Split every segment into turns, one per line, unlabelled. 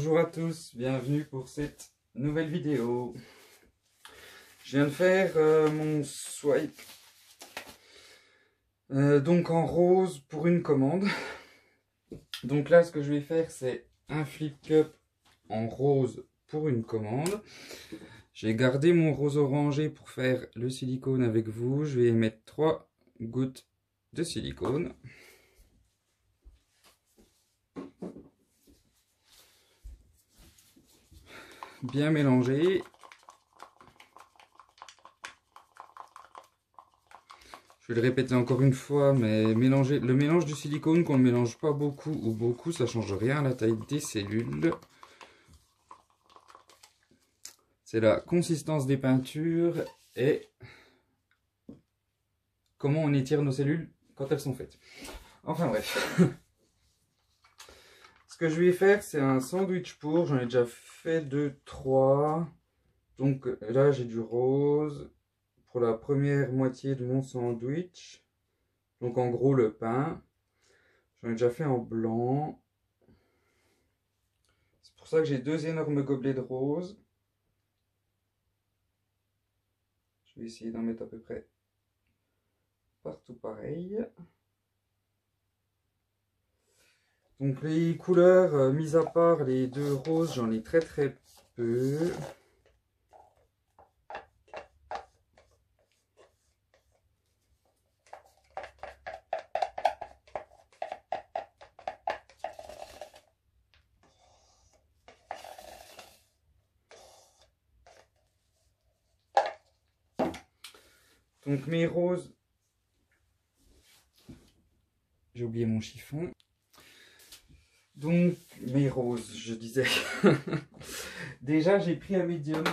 Bonjour à tous, bienvenue pour cette nouvelle vidéo. Je viens de faire mon swipe donc en rose pour une commande. Donc là ce que je vais faire c'est un flip cup en rose pour une commande. J'ai gardé mon rose orangé pour faire le silicone avec vous. Je vais mettre 3 gouttes de silicone. Bien mélanger. Je vais le répéter encore une fois, mais le mélange du silicone, qu'on ne mélange pas beaucoup ou beaucoup, ça ne change rien à la taille des cellules. C'est la consistance des peintures et comment on étire nos cellules quand elles sont faites. Enfin bref. Ce que je vais faire, c'est un sandwich pour. J'en ai déjà fait 2-3. Donc là, j'ai du rose pour la première moitié de mon sandwich. Donc en gros, le pain. J'en ai déjà fait en blanc. C'est pour ça que j'ai 2 énormes gobelets de rose. Je vais essayer d'en mettre à peu près partout pareil. Donc les couleurs, mis à part les 2 roses, j'en ai très peu. Donc mes roses, j'ai oublié mon chiffon. Donc mes roses, je disais. Déjà j'ai pris un médium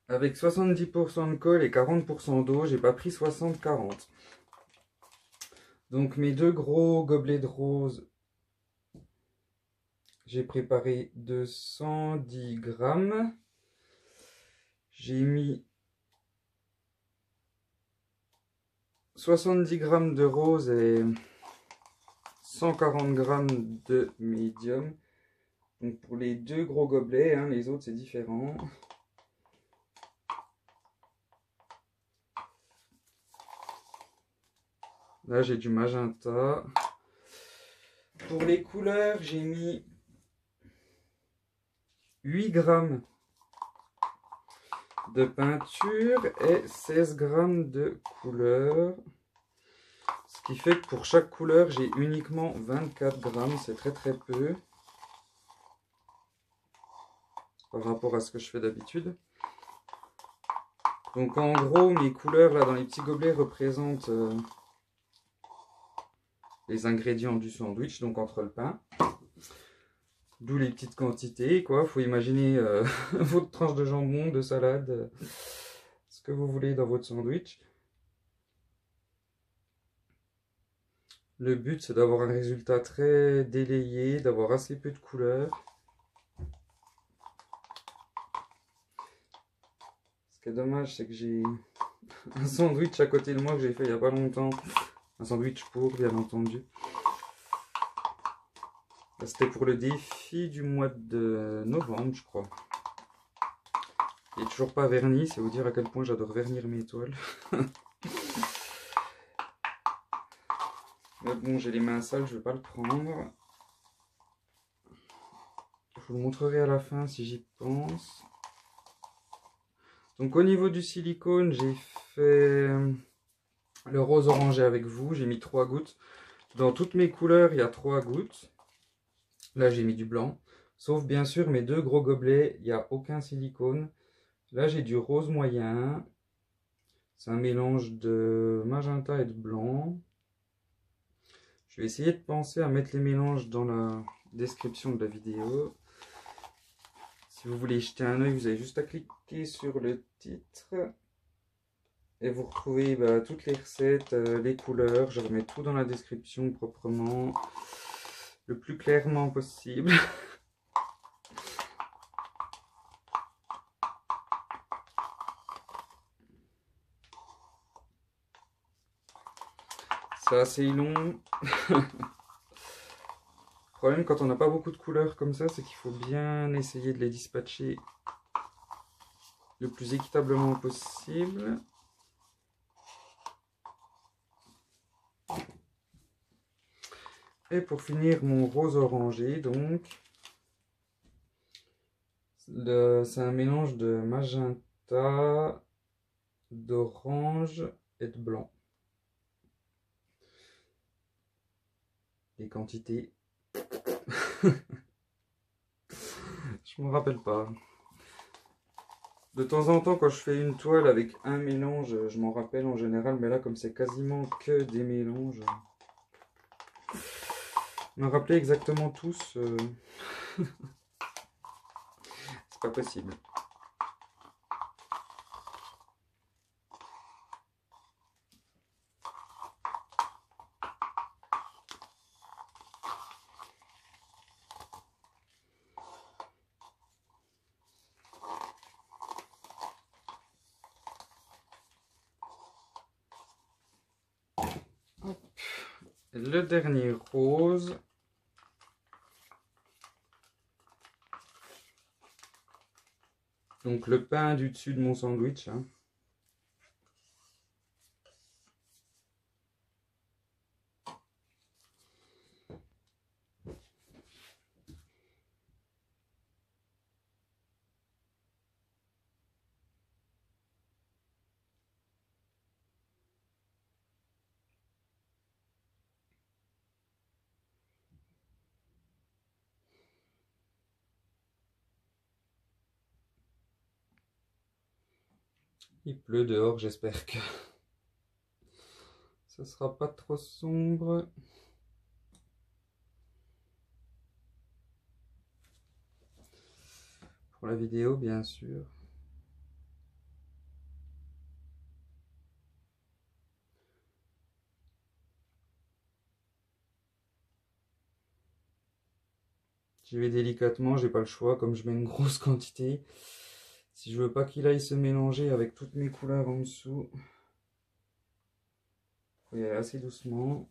avec 70% de colle et 40% d'eau. J'ai pas pris 60-40. Donc mes 2 gros gobelets de rose, j'ai préparé 210 grammes. J'ai mis 70 grammes de rose et 140 grammes de médium. Donc pour les 2 gros gobelets, hein, les autres c'est différent. Là j'ai du magenta. Pour les couleurs, j'ai mis 8 grammes de peinture et 16 grammes de couleur. Ce qui fait que pour chaque couleur, j'ai uniquement 24 grammes. C'est très peu par rapport à ce que je fais d'habitude. Donc en gros, mes couleurs là dans les petits gobelets représentent les ingrédients du sandwich, donc entre le pain. D'où les petites quantités, quoi. Faut imaginer votre tranche de jambon, de salade, ce que vous voulez dans votre sandwich. Le but, c'est d'avoir un résultat très délayé, d'avoir assez peu de couleurs. Ce qui est dommage, c'est que j'ai un sandwich à côté de moi que j'ai fait il n'y a pas longtemps. Un sandwich pour, bien entendu. C'était pour le défi du mois de novembre, je crois. Il n'est toujours pas verni, c'est vous dire à quel point j'adore vernir mes toiles. Mais bon, j'ai les mains sales, je ne vais pas le prendre. Je vous le montrerai à la fin si j'y pense. Donc au niveau du silicone, j'ai fait le rose orangé avec vous. J'ai mis 3 gouttes. Dans toutes mes couleurs, il y a 3 gouttes. Là, j'ai mis du blanc. Sauf bien sûr mes 2 gros gobelets, il n'y a aucun silicone. Là, j'ai du rose moyen. C'est un mélange de magenta et de blanc. Je vais essayer de penser à mettre les mélanges dans la description de la vidéo. Si vous voulez jeter un œil, vous avez juste à cliquer sur le titre. Et vous retrouvez toutes les recettes, les couleurs. Je remets tout dans la description proprement, le plus clairement possible. C'est assez long. problème quand on n'a pas beaucoup de couleurs comme ça, c'est qu'il faut bien essayer de les dispatcher le plus équitablement possible. Et pour finir, mon rose orangé, donc, c'est un mélange de magenta, d'orange et de blanc. Les quantités, je me rappelle pas. De temps en temps, quand je fais une toile avec un mélange, je m'en rappelle en général, mais là, comme c'est quasiment que des mélanges, me rappeler exactement tous, c'est pas possible. Hop. Le dernier rose. Donc le pain du dessus de mon sandwich. Hein. Il pleut dehors, j'espère que ça sera pas trop sombre. Pour la vidéo, bien sûr. J'y vais délicatement, j'ai pas le choix, comme je mets une grosse quantité. Si je veux pas qu'il aille se mélanger avec toutes mes couleurs en dessous, faut y aller assez doucement.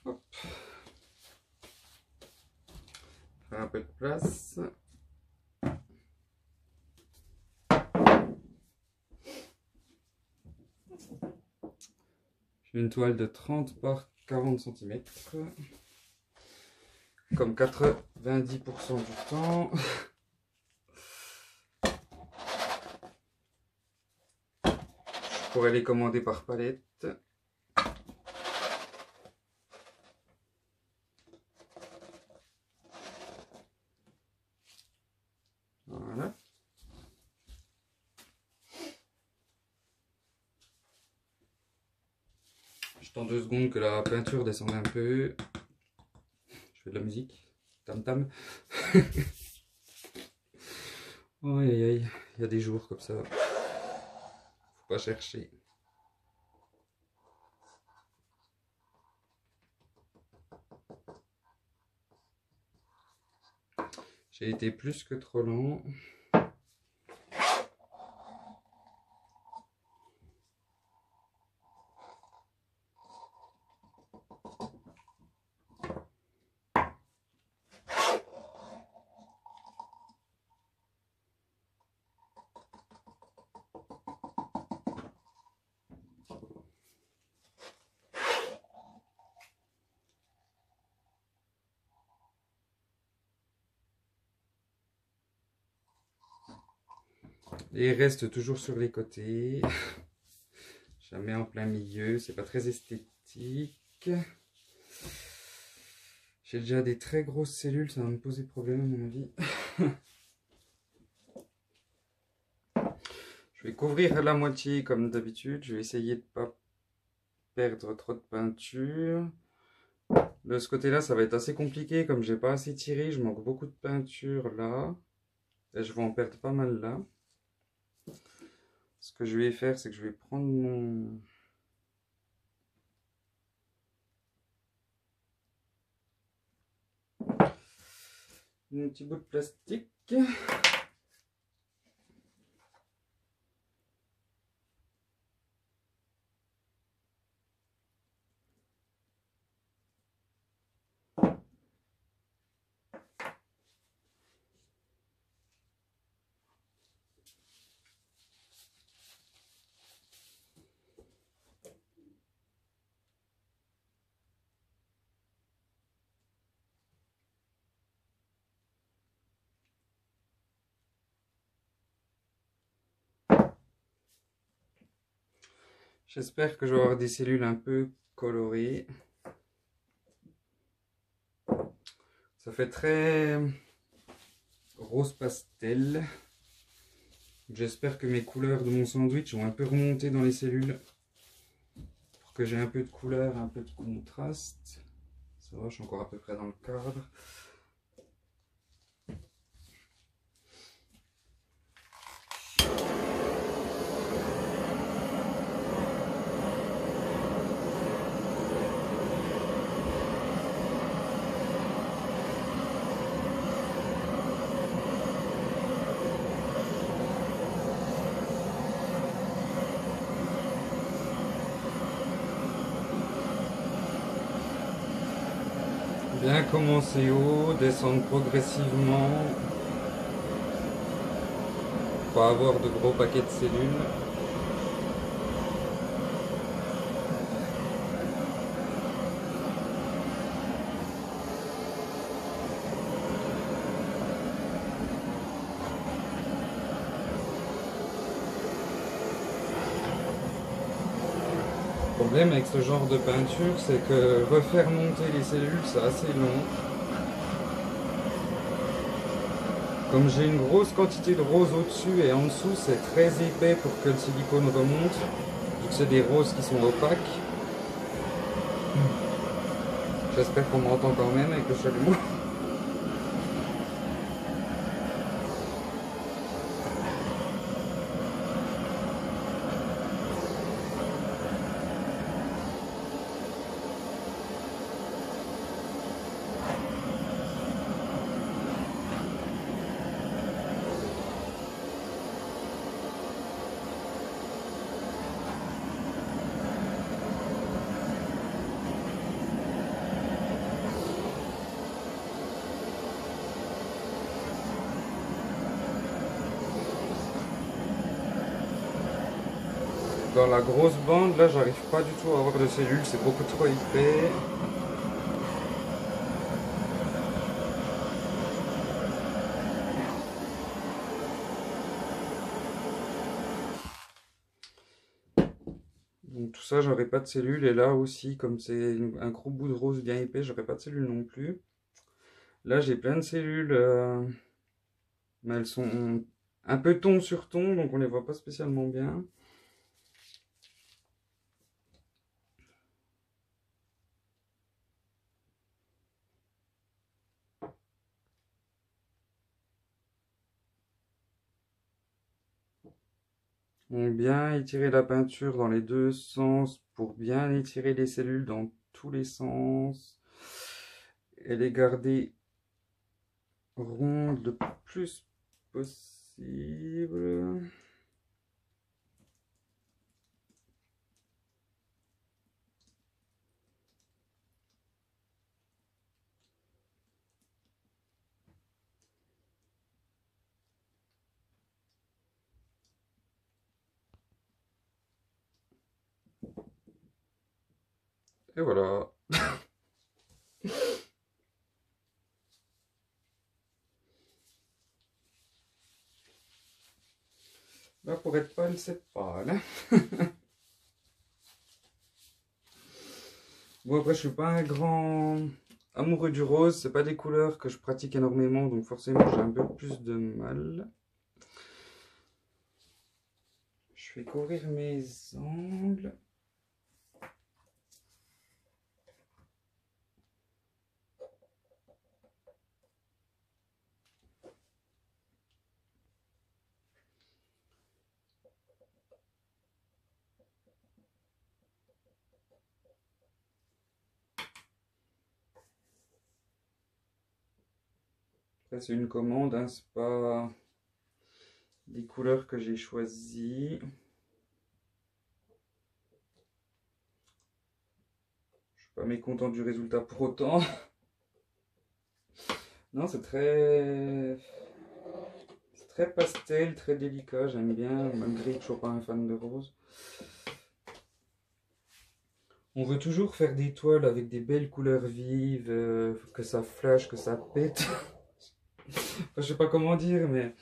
Hop. Faire un peu de place. J'ai une toile de 30 par 40 cm. Comme 90% du temps. Je pourrais les commander par palette. Voilà. J'attends 2 secondes que la peinture descende un peu. Je fais de la musique. Tam tam. Aïe aïe aïe. Il y a des jours comme ça. Faut pas chercher. J'ai été plus que trop lent. Et il reste toujours sur les côtés. Jamais en plein milieu. C'est pas très esthétique. J'ai déjà des très grosses cellules. Ça va me poser problème à mon avis. Je vais couvrir la moitié comme d'habitude. Je vais essayer de pas perdre trop de peinture. De ce côté-là, ça va être assez compliqué, comme j'ai pas assez tiré, je manque beaucoup de peinture là. Et je vais en perdre pas mal là. Ce que je vais faire, c'est que je vais prendre mon petit bout de plastique. J'espère que je vais avoir des cellules un peu colorées. Ça fait très rose pastel. J'espère que mes couleurs de mon sandwich ont un peu remonté dans les cellules. Pour que j'ai un peu de couleur, un peu de contraste. Ça va, je suis encore à peu près dans le cadre. Bien commencer haut, descendre progressivement. Pas avoir de gros paquets de cellules. Le problème avec ce genre de peinture, c'est que refaire monter les cellules, c'est assez long. Comme j'ai une grosse quantité de rose au-dessus et en dessous, c'est très épais pour que le silicone remonte, vu que c'est des roses qui sont opaques. J'espère qu'on m'entend quand même avec le chalumeau. Dans la grosse bande, là, j'arrive pas du tout à avoir de cellules, c'est beaucoup trop épais. Donc tout ça, j'aurais pas de cellules. Et là aussi, comme c'est un gros bout de rose bien épais, j'aurais pas de cellules non plus. Là, j'ai plein de cellules, mais elles sont un peu ton sur ton, donc on les voit pas spécialement bien. On bien étirer la peinture dans les deux sens pour bien étirer les cellules dans tous les sens et les garder rondes le plus possible. Et voilà. Là, pour être pâle, c'est pâle. Bon, après, je suis pas un grand amoureux du rose. C'est pas des couleurs que je pratique énormément, donc forcément, j'ai un peu plus de mal. Je vais couvrir mes angles. Après, c'est une commande, hein, c'est pas des couleurs que j'ai choisies. Je suis pas mécontent du résultat pour autant. Non, c'est très pastel, très délicat, j'aime bien, malgré que je ne sois pas un fan de rose. On veut toujours faire des toiles avec des belles couleurs vives, que ça flash, que ça pète. Enfin, je sais pas comment dire, mais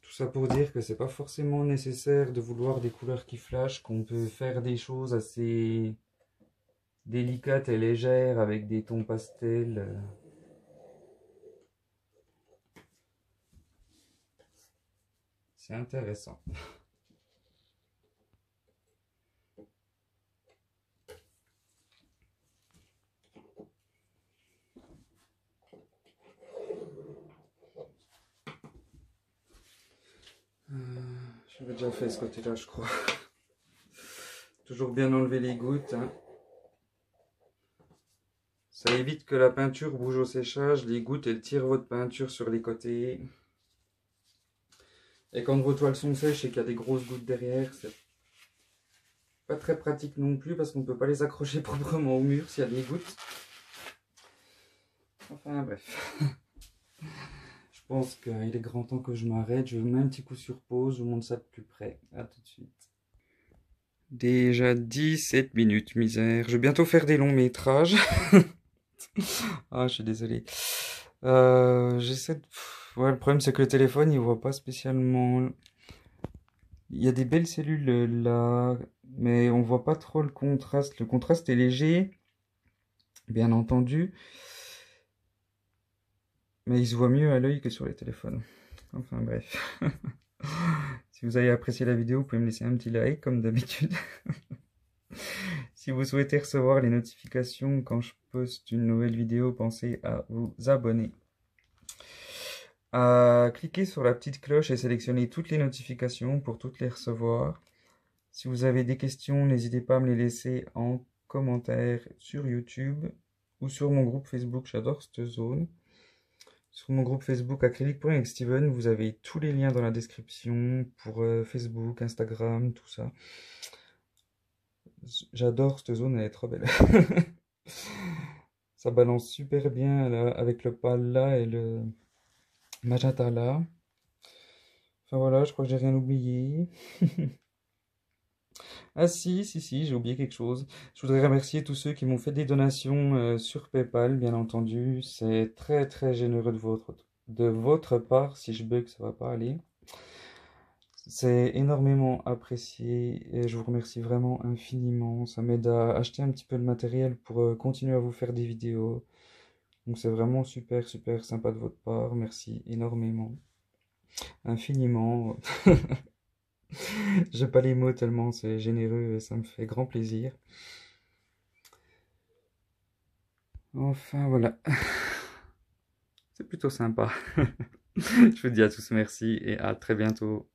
tout ça pour dire que c'est pas forcément nécessaire de vouloir des couleurs qui flashent, qu'on peut faire des choses assez délicates et légères avec des tons pastels. C'est intéressant. J'avais déjà fait ce côté-là, je crois. Toujours bien enlever les gouttes, hein. Ça évite que la peinture bouge au séchage. Les gouttes, elles tirent votre peinture sur les côtés. Et quand vos toiles sont sèches et qu'il y a des grosses gouttes derrière, c'est pas très pratique non plus parce qu'on ne peut pas les accrocher proprement au mur s'il y a des gouttes. Enfin bref. Je pense qu'il est grand temps que je m'arrête. Je mets un petit coup sur pause. Je vous montre ça de plus près. A tout de suite. Déjà 17 minutes, misère. Je vais bientôt faire des longs métrages. Ah, je suis désolé. J'essaie de... Ouais, le problème c'est que le téléphone il voit pas spécialement. Il y a des belles cellules là, mais on voit pas trop le contraste. Le contraste est léger, bien entendu, mais il se voit mieux à l'œil que sur les téléphones. Enfin bref. Si vous avez apprécié la vidéo, vous pouvez me laisser un petit like comme d'habitude. Si vous souhaitez recevoir les notifications quand je poste une nouvelle vidéo, pensez à vous abonner. Cliquez sur la petite cloche et sélectionnez toutes les notifications pour toutes les recevoir. Si vous avez des questions, n'hésitez pas à me les laisser en commentaire sur YouTube ou sur mon groupe Facebook, j'adore cette zone. Sur mon groupe Facebook Acrylique avec Steven, vous avez tous les liens dans la description pour Facebook, Instagram, tout ça. J'adore cette zone, elle est trop belle. Ça balance super bien là, avec le pâle là et le magenta là. Enfin voilà, je crois que j'ai rien oublié. Ah si, j'ai oublié quelque chose. Je voudrais remercier tous ceux qui m'ont fait des donations sur PayPal, bien entendu. C'est très très généreux de votre part. Si je bug, ça va pas aller. C'est énormément apprécié et je vous remercie vraiment infiniment. Ça m'aide à acheter un petit peu de matériel pour continuer à vous faire des vidéos. Donc c'est vraiment super super sympa de votre part. Merci énormément. Infiniment. J'ai pas les mots tellement c'est généreux et ça me fait grand plaisir. Enfin voilà. C'est plutôt sympa. Je vous dis à tous merci et à très bientôt.